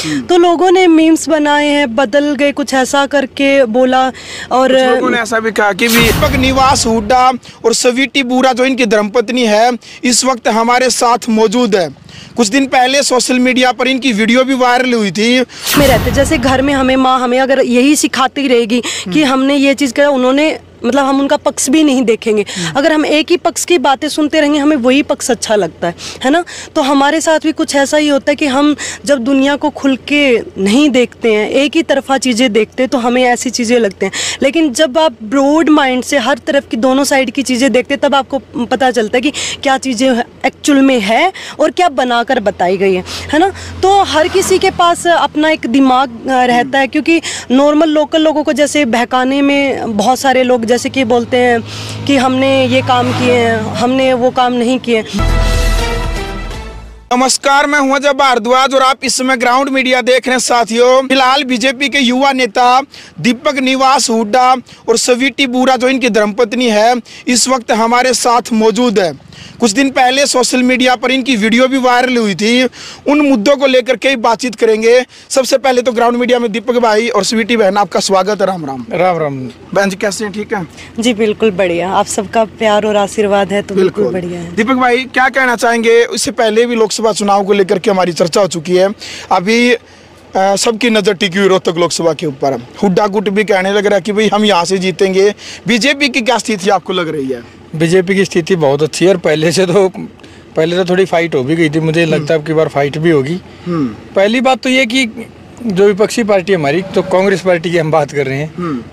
तो लोगों ने मीम्स बनाए हैं, बदल गए कुछ ऐसा करके बोला। और लोगों ने ऐसा भी कहा कि दीपक निवास हुड्डा और स्वीटी बूरा जो इनकी धर्मपत्नी है इस वक्त हमारे साथ मौजूद है। कुछ दिन पहले सोशल मीडिया पर इनकी वीडियो भी वायरल हुई थी। में रहते जैसे घर में हमें माँ हमें अगर यही सिखाती रहेगी कि हमने ये चीज़ करा, उन्होंने मतलब हम उनका पक्ष भी नहीं देखेंगे। अगर हम एक ही पक्ष की बातें सुनते रहेंगे, हमें वही पक्ष अच्छा लगता है ना। तो हमारे साथ भी कुछ ऐसा ही होता है कि हम जब दुनिया को खुल के नहीं देखते हैं, एक ही तरफा चीज़ें देखते हैं, तो हमें ऐसी चीज़ें लगती हैं। लेकिन जब आप ब्रॉड माइंड से हर तरफ की दोनों साइड की चीज़ें देखते हैं, तब आपको पता चलता है कि क्या चीज़ें एक्चुअल में है और क्या बनाकर बताई गई है ना। तो हर किसी के पास अपना एक दिमाग रहता है, क्योंकि नॉर्मल लोकल लोगों को जैसे बहकाने में बहुत सारे लोग जैसे कि बोलते हैं कि हमने ये काम किए हैं, हमने वो काम नहीं किए। नमस्कार, मैं हूं अजय भारद्वाज और आप इस समय ग्राउंड मीडिया देख रहे हैं। साथियों, फिलहाल बीजेपी के युवा नेता दीपक निवास हुड्डा और स्वीटी बूरा जो इनकी धर्मपत्नी है इस वक्त हमारे साथ मौजूद है। कुछ दिन पहले सोशल मीडिया पर इनकी वीडियो भी वायरल हुई थी। उन मुद्दों को लेकर के बातचीत करेंगे। सबसे पहले तो ग्राउंड मीडिया में दीपक भाई और स्वीटी बहन, आपका स्वागत है। राम राम। राम राम। बहन जी कैसे हैं? ठीक है जी बिल्कुल बढ़िया, आप सबका प्यार और आशीर्वाद है तो बिल्कुल बढ़िया है। दीपक भाई क्या कहना चाहेंगे? इससे पहले भी लोकसभा चुनाव को लेकर के हमारी चर्चा हो चुकी है। अभी सबकी नज़र टिकी हुई रोहतक लोकसभा के ऊपर। हुड्डा गुट भी कहने लग रहा है कि भाई हम यहाँ से जीतेंगे। बीजेपी की क्या स्थिति आपको लग रही है? बीजेपी की स्थिति बहुत अच्छी है और पहले तो थोड़ी फाइट हो भी गई थी। मुझे लगता है अब की बार फाइट भी होगी। पहली बात तो ये कि जो विपक्षी पार्टी हमारी, तो कांग्रेस पार्टी की हम बात कर रहे हैं,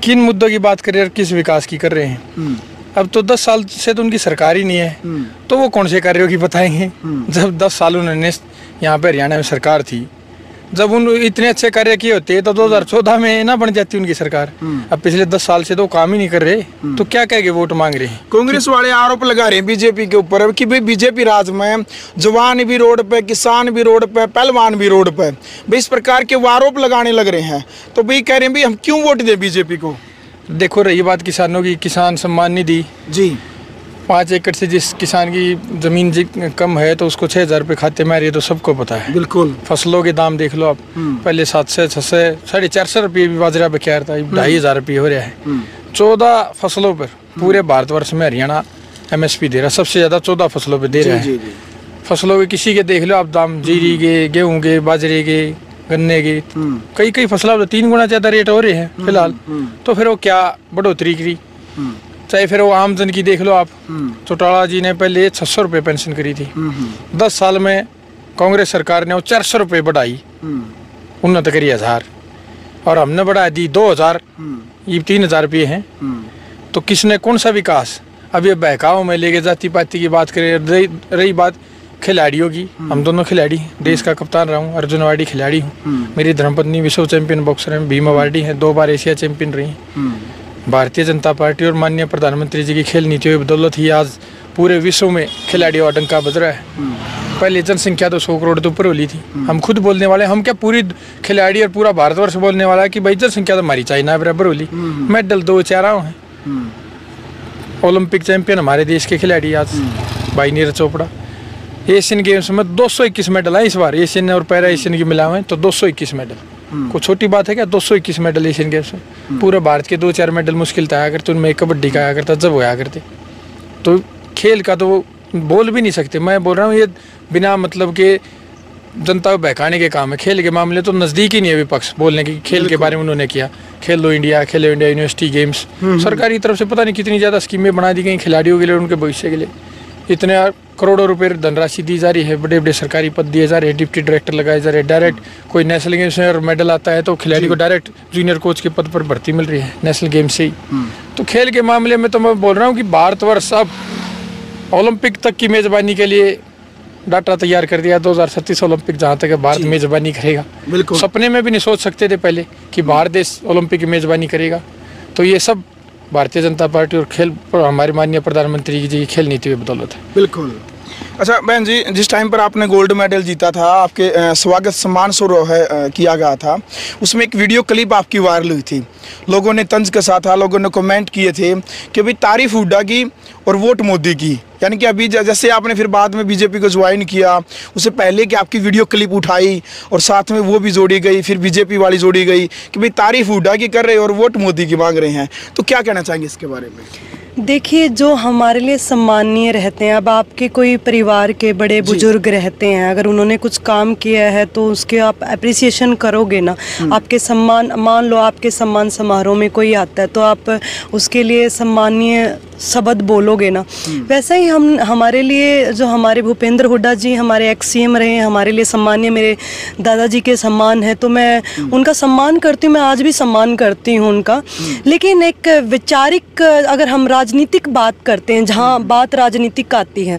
किन मुद्दों की बात कर रहे हैं और किस विकास की कर रहे हैं। अब तो 10 साल से तो उनकी सरकार ही नहीं है, तो वो कौन से कार्यों की बताएंगे। जब 10 साल उन्होंने यहाँ पे हरियाणा में सरकार थी, जब उन इतने अच्छे कार्य किए होते तो 2014 में ना बन जाती उनकी सरकार। अब पिछले 10 साल से तो काम ही नहीं कर रहे, तो क्या कह के वोट मांग रहे हैं। कांग्रेस वाले आरोप लगा रहे हैं बीजेपी के ऊपर कि भाई बीजेपी राज में जवान भी रोड पे, किसान भी रोड पे, पहलवान भी रोड पे, भाई इस प्रकार के वो आरोप लगाने लग रहे हैं। तो भाई कह रहे हैं भाई हम क्यों वोट दें बीजेपी को? देखो, रही बात किसानों की, किसान सम्मान निधि जी 5 एकड़ से जिस किसान की जमीन कम है तो उसको 6,000 रुपये खाते में आ रही है, तो सबको पता है। बिल्कुल। फसलों के दाम देख लो आप, पहले 700, 600, 450 रुपये भी बाजरा बेचा था, 2,500 रुपये हो रहा है। 14 फसलों पर पूरे भारतवर्ष में हरियाणा MSP दे रहा है, सबसे ज्यादा 14 फसलों पे दे रहा है। फसलों के किसी के देख लो आप दाम, जीरी के, गेहूँ के, बाजरे के, गन्ने के, कई फसलों पर 3 गुना ज्यादा रेट हो रहे हैं फिलहाल। तो फिर वो क्या बढ़ोतरी करी। चाहे फिर वो आमजन की देख लो आप, चौटाला जी ने पहले 600 रुपये पेंशन करी थी, 10 साल में कांग्रेस सरकार ने वो 400 रुपये बढ़ाई, उन्नत करी 1000, और हमने बढ़ा दी 2000, ये 3000 रुपये हैं। तो किसने कौन सा विकास? अब ये बहकाव में लेके जाति पाति की बात करें। रही बात खिलाड़ियों की, हम दोनों खिलाड़ी, देश का कप्तान रहा हूँ, अर्जुन अवार्डी खिलाड़ी हूँ। मेरी धर्मपत्नी विश्व चैंपियन बॉक्सर है, भीम अवार्डी है, 2 बार एशिया चैंपियन रही। भारतीय जनता पार्टी और माननीय प्रधानमंत्री जी की खेल नीतियों की बदौलत ही आज पूरे विश्व में खिलाड़ियों का डंका बज रहा है। पहले जनसंख्या तो 100 करोड़ तो ऊपर होली थी। हम खुद बोलने वाले, हम क्या पूरी खिलाड़ी और पूरा भारतवर्ष बोलने वाला है कि भाई जनसंख्या तो हमारी चाइना बराबर होली। मेडल 2 4 हैं। ओलंपिक चैंपियन हमारे देश के खिलाड़ी आज भाई नीरज चोपड़ा। एशियन गेम्स में 221 मेडल है इस बार, एशियन और पैरा एशियन की मिला हुए, तो 221 मेडल। कोई छोटी बात है क्या? 221 मेडल एशियन गेम्स में। पूरे भारत के 2-4 मेडल मुश्किल था आया करते, उनमें कबड्डी का आया करता, जब होया करते। तो खेल का तो वो बोल भी नहीं सकते। मैं बोल रहा हूँ ये बिना मतलब के जनता को बहकाने के काम है। खेल के मामले तो नज़दीक ही नहीं है विपक्ष बोलने की। खेल के बारे में उन्होंने किया, खेलो इंडिया यूनिवर्सिटी गेम्स, सरकारी तरफ से पता नहीं कितनी ज़्यादा स्कीमें बना दी गई खिलाड़ियों के लिए, उनके भविष्य के लिए। इतने करोड़ों रुपए धनराशि दी जा रही है, बड़े बड़े सरकारी पद दिए जा रहे हैं, डिप्टी डायरेक्टर लगाए जा रहे हैं। डायरेक्ट कोई नेशनल गेम्स में मेडल आता है तो खिलाड़ी को डायरेक्ट जूनियर कोच के पद पर भर्ती मिल रही है नेशनल गेम्स से ही। तो खेल के मामले में तो मैं बोल रहा हूँ कि भारतवर्ष अब ओलंपिक तक की मेज़बानी के लिए डाटा तैयार कर दिया। 2037 ओलंपिक जहाँ तक भारत मेज़बानी करेगा, बिल्कुल सपने में भी नहीं सोच सकते थे पहले कि भारत देश ओलंपिक की मेज़बानी करेगा। तो ये सब भारतीय जनता पार्टी और खेल हमारे माननीय प्रधानमंत्री जी की खेल नीति की बदौलत है। बिल्कुल। अच्छा बहन जी, जिस टाइम पर आपने गोल्ड मेडल जीता था, आपके स्वागत सम्मान समारोह किया गया था, उसमें एक वीडियो क्लिप आपकी वायरल हुई थी। लोगों ने तंज कसा था, लोगों ने कमेंट किए थे कि भाई तारीफ हुड्डा की और वोट मोदी की। यानी कि अभी जैसे आपने फिर बाद में बीजेपी को ज्वाइन किया, उससे पहले कि आपकी वीडियो क्लिप उठाई और साथ में वो भी जोड़ी गई, फिर बीजेपी वाली जोड़ी गई कि भाई तारीफ हुड्डा की कर रहे और वोट मोदी की मांग रहे हैं, तो क्या कहना चाहेंगे इसके बारे में? देखिए, जो हमारे लिए सम्मानीय रहते हैं, अब आपके कोई परिवार के बड़े बुजुर्ग रहते हैं, अगर उन्होंने कुछ काम किया है तो उसके आप अप्रिसिएशन करोगे ना। आपके सम्मान, मान लो आपके सम्मान समारोह में कोई आता है तो आप उसके लिए सम्मानीय शब्द बोलोगे ना। वैसा ही हमारे लिए जो हमारे भूपेंद्र हुड्डा जी हमारे एक्स-सीएम रहे हैं, हमारे लिए सम्मानीय, मेरे दादाजी के सम्मान है, तो मैं उनका सम्मान करती हूँ, मैं आज भी सम्मान करती हूँ उनका। लेकिन एक वैचारिक, अगर हम राजनीतिक बात करते हैं, जहाँ बात राजनीतिक आती है,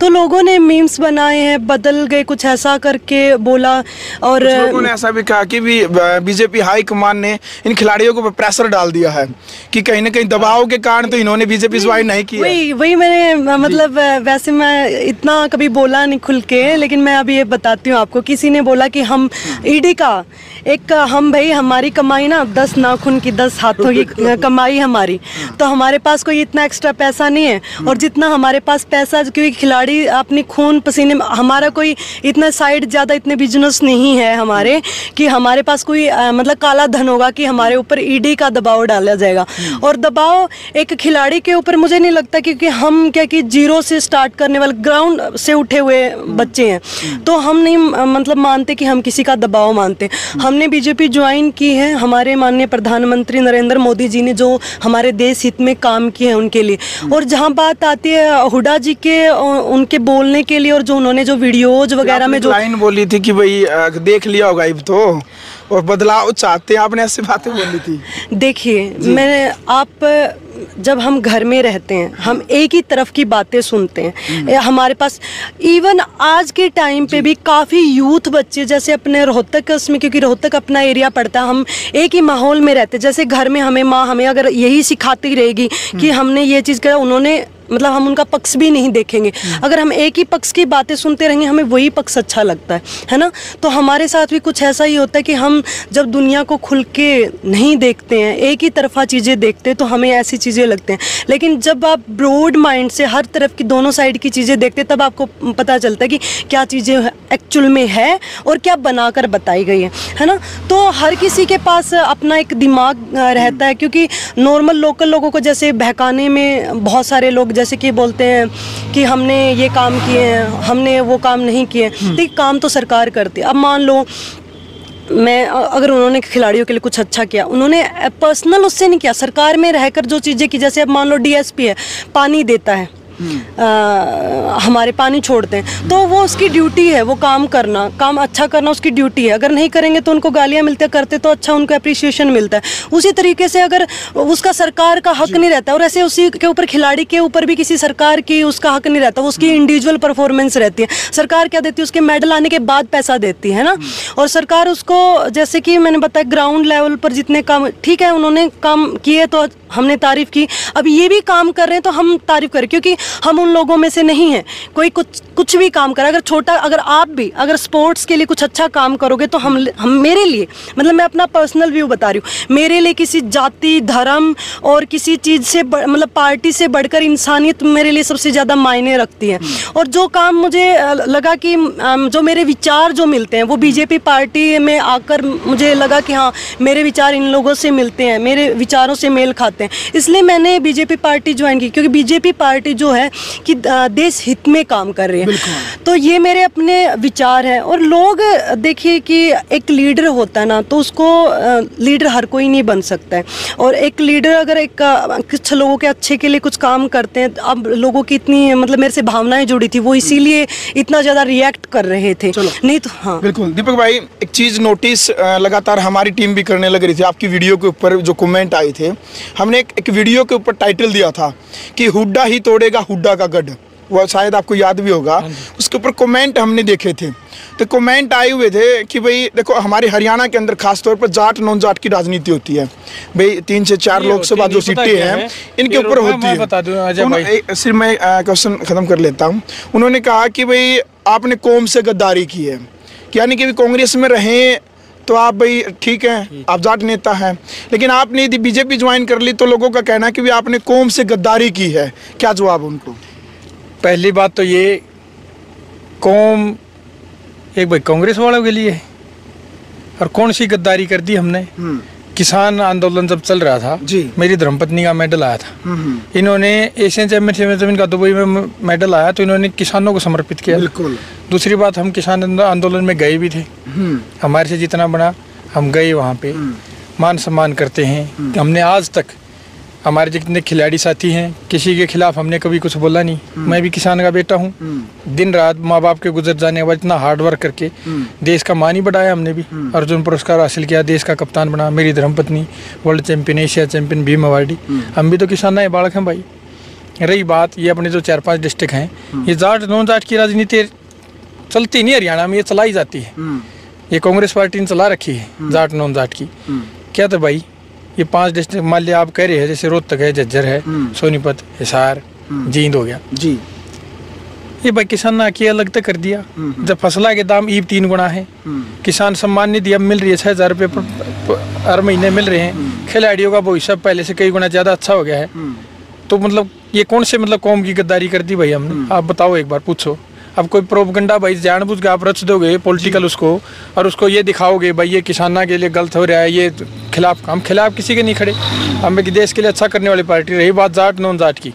तो लोगों ने मीम्स बनाए हैं, बदल गए, कुछ ऐसा करके बोला। और लोगों ने ऐसा भी कहा कि भी बीजेपी हाई कमान ने इन खिलाड़ियों को प्रेशर डाल दिया है कि कहीं ना कहीं दबाव के कारण तो इन्होंने बीजेपी ज्वाइन नहीं किया। वही मैंने मतलब वैसे मैं इतना कभी बोला नहीं खुल के, लेकिन मैं अभी ये बताती हूँ आपको। किसी ने बोला कि हम ईडी का एक, हम भाई हमारी कमाई ना 10 नाखून की 10 हाथों की कमाई हमारी, तो हमारे पास कोई इतना एक्स्ट्रा पैसा नहीं है। और जितना हमारे पास पैसा, क्योंकि खिलाड़ी अपनी खून पसीने, हमारा कोई इतना साइड ज़्यादा इतने बिजनेस नहीं है हमारे कि हमारे पास कोई मतलब काला धन होगा कि हमारे ऊपर ईडी का दबाव डाला जाएगा। और दबाव एक खिलाड़ी के ऊपर मुझे नहीं लगता, क्योंकि हम क्या कि जीरो से स्टार्ट करने वाले, ग्राउंड से उठे हुए बच्चे हैं, तो हम नहीं मतलब मानते कि हम किसी का दबाव मानते। हमने बीजेपी ज्वाइन की है, हमारे माननीय प्रधानमंत्री नरेंद्र मोदी जी ने जो हमारे देश हित में काम किए हैं उनके लिए। और जहां बात आती है हुड्डा जी के, उनके बोलने के लिए, और जो उन्होंने जो वीडियोज वगैरह में जो लाइन बोली थी कि भाई देख लिया होगा अब तो, और बदलाव चाहते हैं, आपने ऐसी बातें बोली थी। देखिए, जब हम घर में रहते हैं, हम एक ही तरफ की बातें सुनते हैं। हमारे पास इवन आज के टाइम पे भी काफ़ी यूथ बच्चे, जैसे अपने रोहतक उसमें, क्योंकि रोहतक अपना एरिया पड़ता है, हम एक ही माहौल में रहते हैं। जैसे घर में हमें माँ हमें अगर यही सिखाती रहेगी कि हमने ये चीज़ करा, उन्होंने मतलब हम उनका पक्ष भी नहीं देखेंगे। अगर हम एक ही पक्ष की बातें सुनते रहेंगे, हमें वही पक्ष अच्छा लगता है ना। तो हमारे साथ भी कुछ ऐसा ही होता है कि हम जब दुनिया को खुल के नहीं देखते हैं, एक ही तरफा चीज़ें देखते हैं, तो हमें ऐसी चीज़ें लगते हैं। लेकिन जब आप ब्रॉड माइंड से हर तरफ की, दोनों साइड की चीज़ें देखते हैं, तब आपको पता चलता है कि क्या चीज़ें एक्चुअल में है और क्या बनाकर बताई गई है ना। तो हर किसी के पास अपना एक दिमाग रहता है, क्योंकि नॉर्मल लोकल लोगों को जैसे बहकाने में बहुत सारे लोग जैसे कि बोलते हैं कि हमने ये काम किए हैं, हमने वो काम नहीं किए। तो काम तो सरकार करती है। अब मान लो अगर उन्होंने खिलाड़ियों के लिए कुछ अच्छा किया, उन्होंने पर्सनल उससे नहीं किया, सरकार में रहकर जो चीज़ें की, जैसे अब मान लो डीएसपी है, पानी देता है, हमारे पानी छोड़ते हैं, तो वो उसकी ड्यूटी है, वो काम करना, काम अच्छा करना उसकी ड्यूटी है। अगर नहीं करेंगे तो उनको गालियां मिलते, करते तो अच्छा उनको अप्रिसिएशन मिलता है। उसी तरीके से अगर उसका सरकार का हक नहीं रहता, और ऐसे उसी के ऊपर खिलाड़ी के ऊपर भी किसी सरकार की उसका हक नहीं रहता, वो उसकी इंडिविजुअल परफॉर्मेंस रहती है। सरकार क्या देती है, उसके मेडल आने के बाद पैसा देती है ना। और सरकार उसको, जैसे कि मैंने बताया, ग्राउंड लेवल पर जितने काम, ठीक है उन्होंने काम किए तो हमने तारीफ की, अब ये भी काम कर रहे हैं तो हम तारीफ करें, क्योंकि हम उन लोगों में से नहीं हैं। कोई कुछ भी काम करे, अगर छोटा, अगर आप भी अगर स्पोर्ट्स के लिए कुछ अच्छा काम करोगे तो हम मेरे लिए, मतलब मैं अपना पर्सनल व्यू बता रही हूँ, मेरे लिए किसी जाति, धर्म और किसी चीज़ से मतलब पार्टी से बढ़कर इंसानियत मेरे लिए सबसे ज़्यादा मायने रखती है। और जो काम मुझे लगा कि जो मेरे विचार जो मिलते हैं, वो बीजेपी पार्टी में आकर मुझे लगा कि हाँ, मेरे विचार इन लोगों से मिलते हैं, मेरे विचारों से मेल खाते हैं, इसलिए मैंने बीजेपी पार्टी ज्वाइन की। क्योंकि बीजेपी पार्टी जो है कि देश हित में काम कर रही है। तो ये मेरे अपने विचार हैं। और लोग देखिए कि एक लीडर होता है ना, तो उसको लीडर हर कोई नहीं बन सकता है। और एक लीडर अगर कुछ लोगों के अच्छे के लिए कुछ काम करते हैं, अब लोगों की इतनी मतलब मेरे से भावनाएं जुड़ी थी, वो इसीलिए इतना ज़्यादा रिएक्ट कर रहे थे। नहीं तो हाँ बिल्कुल। दीपक भाई, एक चीज़ नोटिस लगातार हमारी टीम भी करने लग रही थी, आपकी वीडियो के ऊपर जो कमेंट आए थे, हमने एक वीडियो के ऊपर टाइटल दिया था कि हुड्डा ही तोड़ेगा हुड्डा का गढ़, वो शायद आपको याद भी होगा। उसके ऊपर कमेंट हमने देखे थे, तो कमेंट आए हुए थे कि भाई देखो हमारे हरियाणा के अंदर खास तौर पर जाट नॉन जाट की राजनीति होती है भाई, 3 से 4 लोकसभा जो सीटें हैं इनके ऊपर होती है। बता दूं अजय भाई, सिर्फ मैं क्वेश्चन खत्म कर लेता हूँ। उन्होंने कहा कि भाई आपने कौम से गद्दारी की है, यानी कि कांग्रेस में रहें तो आप भाई ठीक है, आप जाट नेता हैं, लेकिन आपने यदि बीजेपी ज्वाइन कर ली तो लोगों का कहना है कि भाई आपने कौम से गद्दारी की है। क्या जवाब उनको? पहली बात तो ये कौम एक भाई कांग्रेस वालों के लिए है, और कौन सी गद्दारी कर दी हमने। किसान आंदोलन जब चल रहा था जी, मेरी धर्मपत्नी का मेडल आया था, इन्होंने एशियन चैंपियनशिप का दुबई में मेडल आया तो इन्होंने किसानों को समर्पित किया। बिल्कुल। दूसरी बात, हम किसान आंदोलन में गए भी थे, हमारे से जितना बना हम गए वहाँ पे, मान सम्मान करते हैं। हमने आज तक हमारे जितने खिलाड़ी साथी हैं किसी के खिलाफ हमने कभी कुछ बोला नहीं। मैं भी किसान का बेटा हूँ, दिन रात माँ बाप के गुजर जाने के बाद इतना हार्ड वर्क करके देश का मान ही बढ़ाया हमने भी। अर्जुन पुरस्कार हासिल किया, देश का कप्तान बना, मेरी धर्मपत्नी world champion, Asia champion, Bhim awardee. हम भी तो किसान है, बालक हैं भाई। रही बात ये अपने जो 4-5 डिस्ट्रिक्ट हैं, ये जाट नॉन जाट की राजनीति चलती नहीं हरियाणा में, ये चलाई जाती है। ये कांग्रेस पार्टी ने चला रखी है जाट नॉन जाट की। क्या तो भाई ये 5 डिस्ट्रिक्ट मान लिया आप कह रहे हैं, जैसे रोहतक है, झज्जर है, सोनीपत, हिसार, जींद हो गया जी, ये भाई किसान ने आके अलग तक कर दिया। जब फसला के दाम ईब 3 गुना है, किसान सम्मान निधि अब मिल रही है 6,000 रुपये हर महीने मिल रहे हैं, खिलाड़ियों का भविष्य पहले से कई गुना ज़्यादा अच्छा हो गया है। तो मतलब ये कौन से मतलब कौम की गद्दारी कर दी भाई हमने? आप बताओ, एक बार पूछो। अब कोई प्रोपगंडा भाई जानबूझ के आप रच दोगे पॉलिटिकल उसको, और उसको ये दिखाओगे भाई ये किसाना के लिए गलत हो रहा है, ये खिलाफ, हम खिलाफ किसी के नहीं खड़े, हम एक देश के लिए अच्छा करने वाली पार्टी। रही बात जाट नॉन जाट की,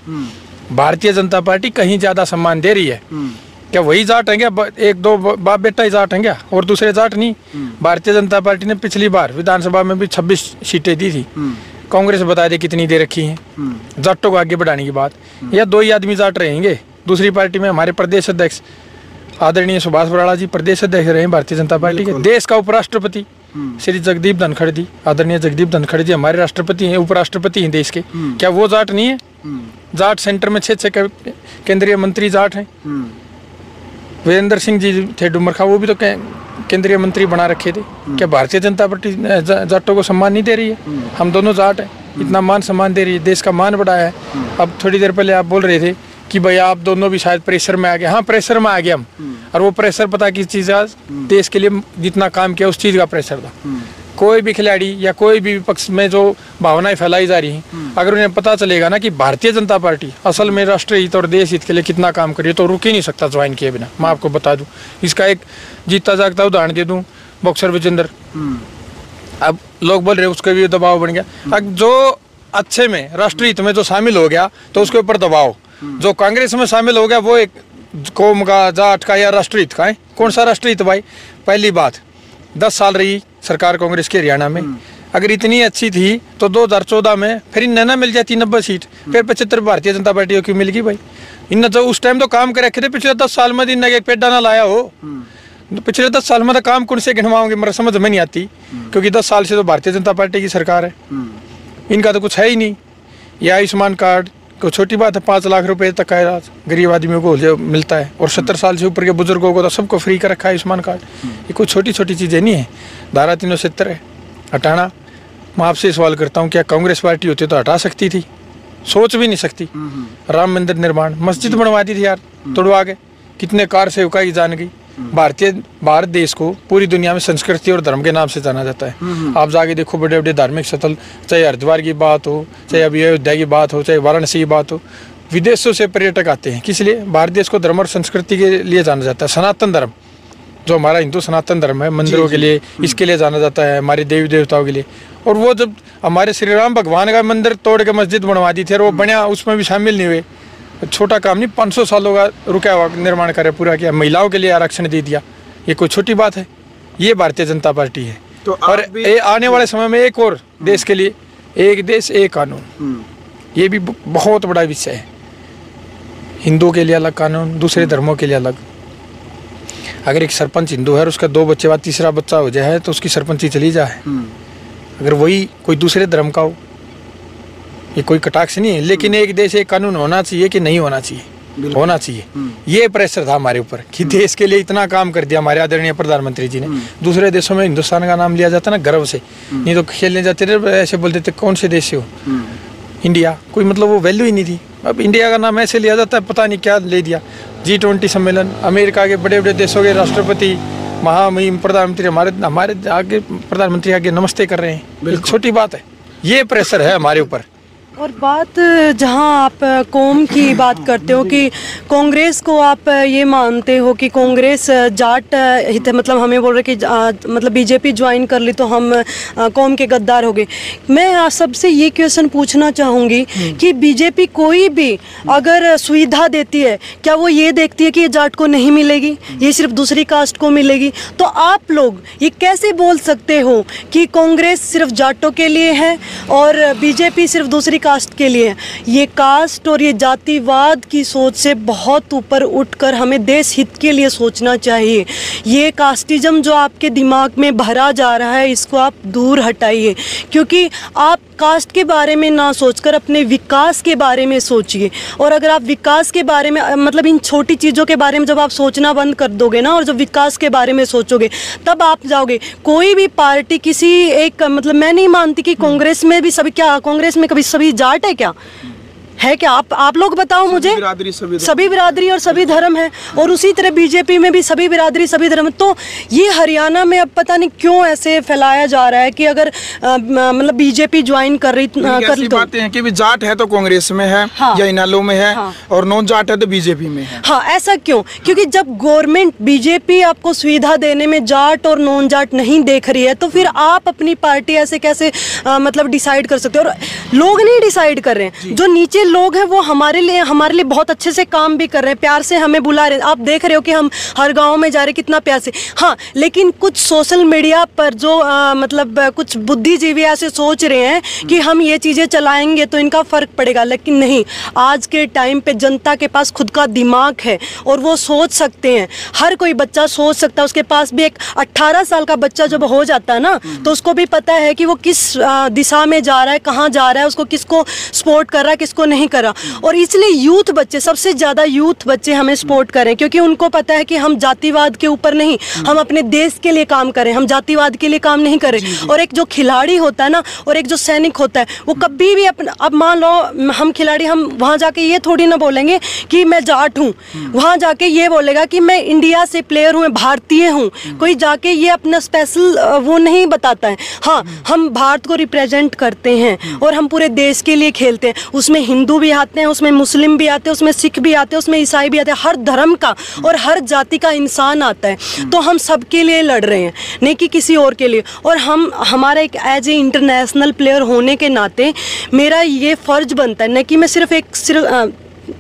भारतीय जनता पार्टी कहीं ज्यादा सम्मान दे रही है। क्या वही जाट है क्या? 1-2 बाप बेटा ही जाट है क्या, और दूसरे जाट नहीं? भारतीय जनता पार्टी ने पिछली बार विधानसभा में भी 26 सीटें दी थी, कांग्रेस बता दे कितनी दे रखी है। जाटों को आगे बढ़ाने की बात, या 2 ही आदमी जाट रहेंगे। दूसरी पार्टी में हमारे प्रदेश अध्यक्ष आदरणीय सुभाष बराड़ा जी प्रदेश अध्यक्ष रहे हैं भारतीय जनता पार्टी के। देश का उपराष्ट्रपति श्री जगदीप धनखड़ जी, आदरणीय जगदीप धनखड़ जी हमारे राष्ट्रपति हैं, उपराष्ट्रपति हैं देश के। क्या वो जाट नहीं है? जाट सेंटर में 6 केंद्रीय मंत्री जाट हैं। वीरेंद्र सिंह जी थे डुमरखा, वो भी तो केंद्रीय मंत्री बना रखे थे। क्या भारतीय जनता पार्टी जाटों को सम्मान नहीं दे रही है? हम दोनों जाट हैं, इतना मान सम्मान दे रही है, देश का मान बढ़ाया है। अब थोड़ी देर पहले आप बोल रहे थे कि भाई आप दोनों भी शायद प्रेशर में आ गए। हाँ, प्रेशर में आ गए हम, और वो प्रेशर पता किस चीज़ का? देश के लिए जितना काम किया उस चीज़ का प्रेशर था। कोई भी खिलाड़ी या कोई भी विपक्ष में जो भावनाएं फैलाई जा रही हैं, अगर उन्हें पता चलेगा ना कि भारतीय जनता पार्टी असल में राष्ट्रीय हित और देश हित के लिए कितना काम करिए, तो रुक ही नहीं सकता ज्वाइन किए बिना। मैं आपको बता दूं, इसका एक जीता जागता उदाहरण दे दूं, बॉक्सर विजेंद्र। अब लोग बोल रहे उसका भी दबाव बन गया। अब जो अच्छे में राष्ट्रीय हित में जो शामिल हो गया तो उसके ऊपर दबाव, जो कांग्रेस में शामिल हो गया वो एक कौम का, जाट का या राष्ट्रीय हित का है। कौन सा राष्ट्रीय हित भाई? पहली बात, 10 साल रही सरकार कांग्रेस के हरियाणा में, अगर इतनी अच्छी थी तो 2014 में फिर इन्हें ना मिल जाती 90 सीट, फिर 75 भारतीय जनता पार्टी को क्यों मिल गई भाई? इन्हें तो उस टाइम तो काम कर रखे थे, पिछले 10 साल में इन्हें एक पेड़ा ना लाया हो। पिछले 10 साल में तो काम कौन से गिनवाओगे, मेरा समझ में नहीं आती, क्योंकि 10 साल से तो भारतीय जनता पार्टी की सरकार है, इनका तो कुछ है ही नहीं। ये आयुष्मान कार्ड को छोटी बात है, 5 लाख रुपए तक का गरीब आदमियों को जो मिलता है, और 70 साल से ऊपर के बुजुर्गों को तो सबको फ्री कर रखा है आयुष्मान कार्ड। ये कोई छोटी छोटी चीज़ें नहीं है। धारा 370 है, हटाना। मैं आपसे सवाल करता हूँ, क्या कांग्रेस पार्टी होती तो हटा सकती थी? सोच भी नहीं सकती। राम मंदिर निर्माण, मस्जिद बनवा दी थी यार, तोड़वा के, कितने कार सेवका की जान गई। भारत देश को पूरी दुनिया में संस्कृति और धर्म के नाम से जाना जाता है। आप जाके देखो, बड़े बड़े धार्मिक स्थल, चाहे हरिद्वार की बात हो, चाहे अभी अयोध्या की बात हो, चाहे वाराणसी की बात हो, विदेशों से पर्यटक आते हैं। किस लिए? भारत देश को धर्म और संस्कृति के लिए जाना जाता है। सनातन धर्म, जो हमारा हिंदू सनातन धर्म है, मंदिरों के लिए, इसके लिए जाना जाता है, हमारे देवी देवताओं के लिए। और वो जब हमारे श्री राम भगवान का मंदिर तोड़ के मस्जिद बनवा दी थी, और वो बना, उसमें भी शामिल नहीं हुए। छोटा काम नहीं, 500 सालों का रुका हुआ निर्माण करे, पूरा किया, महिलाओं के लिए आरक्षण दे दिया। ये कोई छोटी बात है? ये भारतीय जनता पार्टी है। तो और आने वाले समय में एक और देश के लिए, एक देश एक कानून, ये भी बहुत बड़ा विषय है। हिंदुओं के लिए अलग कानून, दूसरे धर्मों के लिए अलग। अगर एक सरपंच हिंदू है और उसका 2 बच्चे बाद तीसरा बच्चा हो जाए तो उसकी सरपंची चली जाए। अगर वही कोई दूसरे धर्म का हो, ये कोई कटाक्ष नहीं है, लेकिन एक देश एक कानून होना चाहिए कि नहीं होना चाहिए। होना चाहिए। ये प्रेशर था हमारे ऊपर कि देश के लिए इतना काम कर दिया हमारे आदरणीय प्रधानमंत्री जी ने। दूसरे देशों में हिंदुस्तान का नाम लिया जाता ना गर्व से, नहीं तो खेलने जाते थे ऐसे बोलते थे कौन से देश से हो, इंडिया, कोई मतलब वो वैल्यू ही नहीं थी। अब इंडिया का नाम ऐसे लिया जाता है, पता नहीं क्या ले दिया। G20 सम्मेलन, अमेरिका के बड़े बड़े देशों के राष्ट्रपति, महामहिम प्रधानमंत्री हमारे आगे, प्रधानमंत्री आगे नमस्ते कर रहे हैं, एक छोटी बात है। ये प्रेशर है हमारे ऊपर। और बात जहां आप कौम की बात करते हो कि कांग्रेस को आप ये मानते हो कि कांग्रेस जाट हित, मतलब हमें बोल रहे कि मतलब बीजेपी ज्वाइन कर ली तो हम कौम के गद्दार हो गए। मैं सबसे ये क्वेश्चन पूछना चाहूँगी कि बीजेपी कोई भी अगर सुविधा देती है, क्या वो ये देखती है कि ये जाट को नहीं मिलेगी, ये सिर्फ दूसरी कास्ट को मिलेगी? तो आप लोग ये कैसे बोल सकते हो कि कांग्रेस सिर्फ जाटों के लिए है और बीजेपी सिर्फ दूसरी कास्ट के लिए? ये कास्ट और ये जातिवाद की सोच से बहुत ऊपर उठकर हमें देश हित के लिए सोचना चाहिए। ये कास्टिज्म जो आपके दिमाग में भरा जा रहा है, इसको आप दूर हटाइए, क्योंकि आप कास्ट के बारे में ना सोचकर अपने विकास के बारे में सोचिए। और अगर आप विकास के बारे में, मतलब इन छोटी चीज़ों के बारे में जब आप सोचना बंद कर दोगे ना, और जब विकास के बारे में सोचोगे, तब आप जाओगे। कोई भी पार्टी किसी एक, मतलब मैं नहीं मानती कि कांग्रेस में भी सभी, क्या कांग्रेस में कभी सभी जाट है क्या? है क्या? आप लोग बताओ मुझे। सभी बिरादरी और सभी धर्म है, और उसी तरह बीजेपी में भी सभी बिरादरी सभी धर्म। तो ये हरियाणा में अब पता नहीं क्यों ऐसे फैलाया जा रहा है कि अगर मतलब बीजेपी ज्वाइन कर रही कर तो बातें हैं कि भी जाट है तो कांग्रेस में है, हाँ, या इनालो में है, हाँ, और नॉन जाट है तो बीजेपी में है। हाँ, ऐसा क्यों? क्योंकि जब गवर्नमेंट बीजेपी आपको सुविधा देने में जाट और नॉन जाट नहीं देख रही है, तो फिर आप अपनी पार्टी ऐसे कैसे मतलब डिसाइड कर सकते हो? और लोग नहीं डिसाइड कर रहे हैं, जो नीचे लोग हैं वो हमारे लिए बहुत अच्छे से काम भी कर रहे हैं, प्यार से हमें बुला रहे हैं। आप देख रहे हो कि हम हर गांव में जा रहे हैं, कितना प्यार से। हाँ, लेकिन कुछ सोशल मीडिया पर जो मतलब कुछ बुद्धिजीवी ऐसे सोच रहे हैं कि हम ये चीज़ें चलाएंगे तो इनका फ़र्क पड़ेगा, लेकिन नहीं। आज के टाइम पे जनता के पास खुद का दिमाग है और वो सोच सकते हैं। हर कोई बच्चा सोच सकता है। उसके पास भी एक 18 साल का बच्चा जब हो जाता है ना, तो उसको भी पता है कि वो किस दिशा में जा रहा है, कहाँ जा रहा है, उसको किसको सपोर्ट कर रहा है, किसको नहीं कर रहा। और इसलिए यूथ बच्चे, सबसे ज़्यादा यूथ बच्चे हमें सपोर्ट करें, क्योंकि उनको पता है कि हम जातिवाद के ऊपर नहीं, हम अपने देश के लिए काम करें, हम जातिवाद के लिए काम नहीं करें। और एक जो खिलाड़ी होता है ना, और एक जो सैनिक होता है, वो कभी भी अपना, अब मान लो हम खिलाड़ी, हम वहाँ जाके ये थोड़ी ना बोलेंगे कि मैं जाट हूँ, वहाँ जाके ये बोलेगा कि मैं इंडिया से प्लेयर हूँ, मैं भारतीय हूँ। कोई जाके ये अपना स्पेशल वो नहीं बताता है। हाँ, हम भारत को रिप्रेजेंट करते हैं और हम पूरे देश के लिए खेलते हैं। उसमें हिंदू भी आते हैं, उसमें मुस्लिम भी आते हैं, उसमें सिख भी आते हैं, उसमें ईसाई भी आते हैं। हर धर्म का और हर जाति का इंसान आता है। तो हम सबके लिए लड़ रहे हैं, नहीं कि किसी और के लिए। और हमारा एक एज ए इंटरनेशनल प्लेयर होने के नाते मेरा ये फ़र्ज बनता है, नहीं कि मैं सिर्फ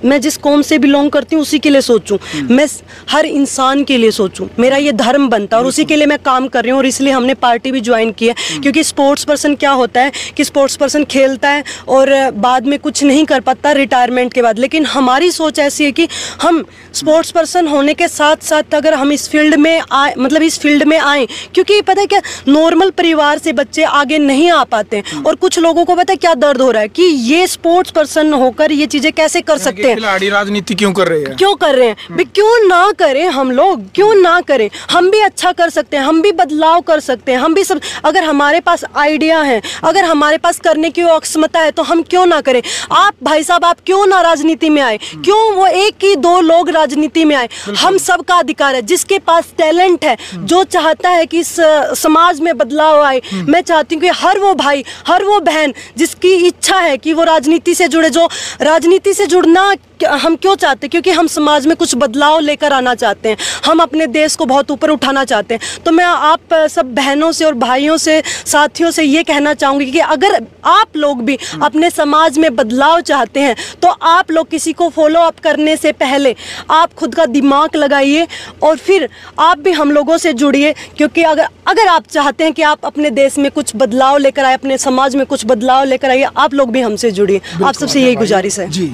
मैं जिस कौम से बिलोंग करती हूँ उसी के लिए सोचूं, मैं हर इंसान के लिए सोचूं। मेरा ये धर्म बनता है और उसी के लिए मैं काम कर रही हूँ। और इसलिए हमने पार्टी भी ज्वाइन की है, क्योंकि स्पोर्ट्स पर्सन क्या होता है कि स्पोर्ट्स पर्सन खेलता है और बाद में कुछ नहीं कर पाता रिटायरमेंट के बाद। लेकिन हमारी सोच ऐसी है कि हम स्पोर्ट्स पर्सन होने के साथ साथ अगर हम इस फील्ड में आए, मतलब इस फील्ड में आए, क्योंकि पता है क्या, नॉर्मल परिवार से बच्चे आगे नहीं आ पाते। और कुछ लोगों को पता है क्या दर्द हो रहा है कि ये स्पोर्ट्स पर्सन होकर ये चीज़ें कैसे कर सकते हैं। खिलाड़ी राजनीति क्यों कर रहे हैं? क्यों कर रहे हैं भाई? क्यों ना करें हम लोग, क्यों ना करें? हम भी अच्छा कर सकते हैं, हम भी बदलाव कर सकते हैं, हम भी सब, अगर हमारे पास आइडिया है, अगर हमारे पास करने की क्षमता है, तो हम क्यों ना करें? आप भाई साहब, आप क्यों ना राजनीति में आए? क्यों वो एक ही दो लोग राजनीति में आए? हम सबका अधिकार है। जिसके पास टैलेंट है, जो चाहता है कि इस समाज में बदलाव आए, मैं चाहती हूँ कि हर वो भाई, हर वो बहन जिसकी इच्छा है कि वो राजनीति से जुड़े, जो राजनीति से जुड़ना हम क्यों चाहते हैं? क्योंकि हम समाज में कुछ बदलाव लेकर आना चाहते हैं, हम अपने देश को बहुत ऊपर उठाना चाहते हैं। तो मैं आप सब बहनों से और भाइयों से, साथियों से ये कहना चाहूँगी कि अगर आप लोग भी अपने समाज में बदलाव चाहते हैं, तो आप लोग किसी को फॉलो अप करने से पहले आप खुद का दिमाग लगाइए और फिर आप भी हम लोगों से जुड़िए। क्योंकि अगर आप चाहते हैं कि आप अपने देश में कुछ बदलाव लेकर आए, अपने समाज में कुछ बदलाव लेकर आइए, आप लोग भी हमसे जुड़िए। आप सबसे यही गुजारिश है जी।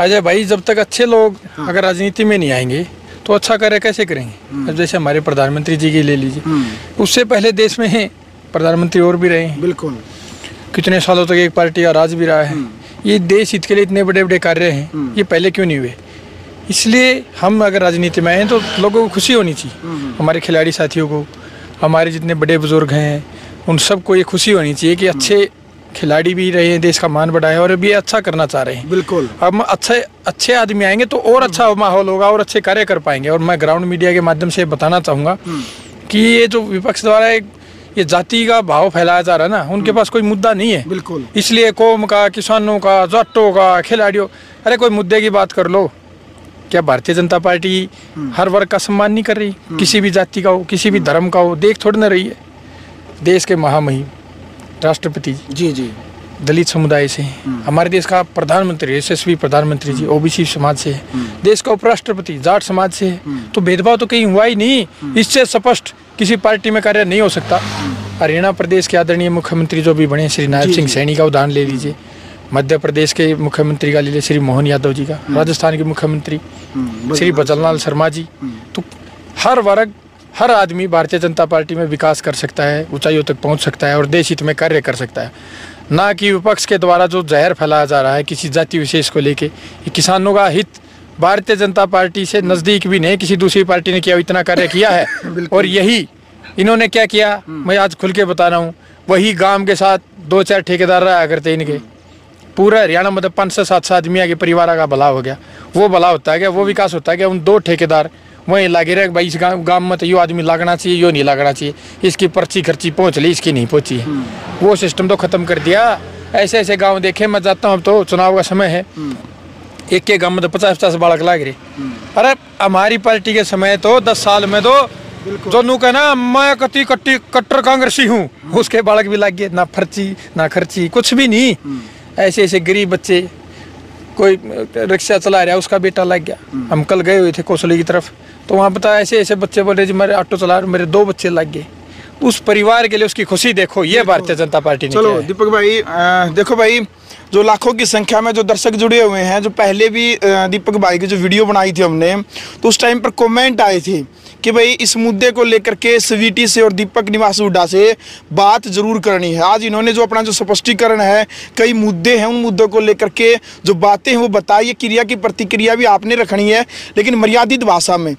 अजय भाई, जब तक अच्छे लोग अगर राजनीति में नहीं आएंगे तो अच्छा करे कैसे करेंगे? अब जैसे हमारे प्रधानमंत्री जी की ले लीजिए, उससे पहले देश में प्रधानमंत्री और भी रहे हैं, बिल्कुल, कितने सालों तक एक पार्टी का राज भी रहा है। ये देश हित के लिए इतने बड़े बड़े कार्य हैं, ये पहले क्यों नहीं हुए? इसलिए हम अगर राजनीति में हैं तो लोगों को खुशी होनी चाहिए, हमारे खिलाड़ी साथियों को, हमारे जितने बड़े बुजुर्ग हैं उन सबको ये खुशी होनी चाहिए कि अच्छे खिलाड़ी भी रहे हैं, देश का मान बढ़ाए और अभी अच्छा करना चाह रहे हैं। बिल्कुल। अब अच्छे आदमी आएंगे तो और अच्छा माहौल होगा और अच्छे कार्य कर पाएंगे। और मैं ग्राउंड मीडिया के माध्यम से बताना चाहूँगा कि ये जो विपक्ष द्वारा ये जाति का भाव फैलाया जा रहा है ना, उनके पास कोई मुद्दा नहीं है। बिल्कुल। इसलिए कौम का, किसानों का, जाटों का, खिलाड़ियों, अरे कोई मुद्दे की बात कर लो। क्या भारतीय जनता पार्टी हर वर्ग का सम्मान नहीं कर रही? किसी भी जाति का हो, किसी भी धर्म का हो, देख थोड़ी ना रही है। देश के महामहिम राष्ट्रपति जी दलित समुदाय से, हमारे देश का प्रधानमंत्री, यशस्वी प्रधानमंत्री जी ओबीसी समाज से है, देश का उपराष्ट्रपति जाट समाज से है। तो भेदभाव तो कहीं हुआ ही नहीं। इससे स्पष्ट किसी पार्टी में कार्य नहीं हो सकता। हरियाणा प्रदेश के आदरणीय मुख्यमंत्री जो भी बने श्री नायब सिंह सैनी का उदाहरण ले लीजिए, मध्य प्रदेश के मुख्यमंत्री का ले लीजिए श्री मोहन यादव जी का, राजस्थान के मुख्यमंत्री श्री बचनलाल शर्मा जी। तो हर वर्ग, हर आदमी भारतीय जनता पार्टी में विकास कर सकता है, ऊंचाइयों तक पहुंच सकता है और देश हित में कार्य कर सकता है। ना कि विपक्ष के द्वारा जो जहर फैलाया जा रहा है किसी जाति विशेष को लेके। ये किसानों का हित भारतीय जनता पार्टी से नज़दीक भी नहीं किसी दूसरी पार्टी ने किया, इतना कार्य किया है। और यही इन्होंने क्या किया, मैं आज खुल के बता रहा हूँ। वही गांव के साथ 2-4 ठेकेदार रहा करते इनके, पूरा हरियाणा में 5 से 7 आदमी के परिवार का भला हो गया। वो भला होता है क्या, वो विकास होता है क्या? उन 2 ठेकेदार वहीं लागे रहे भाई, इस गाँव में तो यो आदमी लागना चाहिए, यो नहीं लागना चाहिए, इसकी पर्ची खर्ची पहुँच ली, इसकी नहीं पहुँची। वो सिस्टम तो ख़त्म कर दिया। ऐसे ऐसे गांव देखे, मैं जाता हूँ, अब तो चुनाव का समय है, एक के गांव में तो 50-50 बालक लाग रहे। अरे हमारी पार्टी के समय तो 10 साल में तो जो नू कहना मैं कट्टर कांग्रेसी हूँ, उसके बालक भी लाग गए। ना पर्ची ना खर्ची, कुछ भी नहीं। ऐसे ऐसे गरीब बच्चे, कोई रिक्शा चला रहा है उसका बेटा लग गया। हम कल गए हुए थे कौशली की तरफ, तो वहाँ पता ऐसे ऐसे बच्चे बोल रहे जी मेरे ऑटो चला रहे, मेरे 2 बच्चे लग गए। उस परिवार के लिए उसकी खुशी देखो, ये भारतीय जनता पार्टी ने। चलो दीपक भाई, देखो भाई, जो लाखों की संख्या में जो दर्शक जुड़े हुए हैं, जो पहले भी दीपक भाई की जो वीडियो बनाई थी हमने, तो उस टाइम पर कमेंट आए थे कि भाई इस मुद्दे को लेकर के स्वीटी से और दीपक निवास हुड्डा से बात जरूर करनी है। आज इन्होंने जो अपना जो स्पष्टीकरण है, कई मुद्दे हैं, उन मुद्दों को लेकर के जो बातें हैं वो बताई है। क्रिया की प्रतिक्रिया भी आपने रखनी है, लेकिन मर्यादित भाषा में।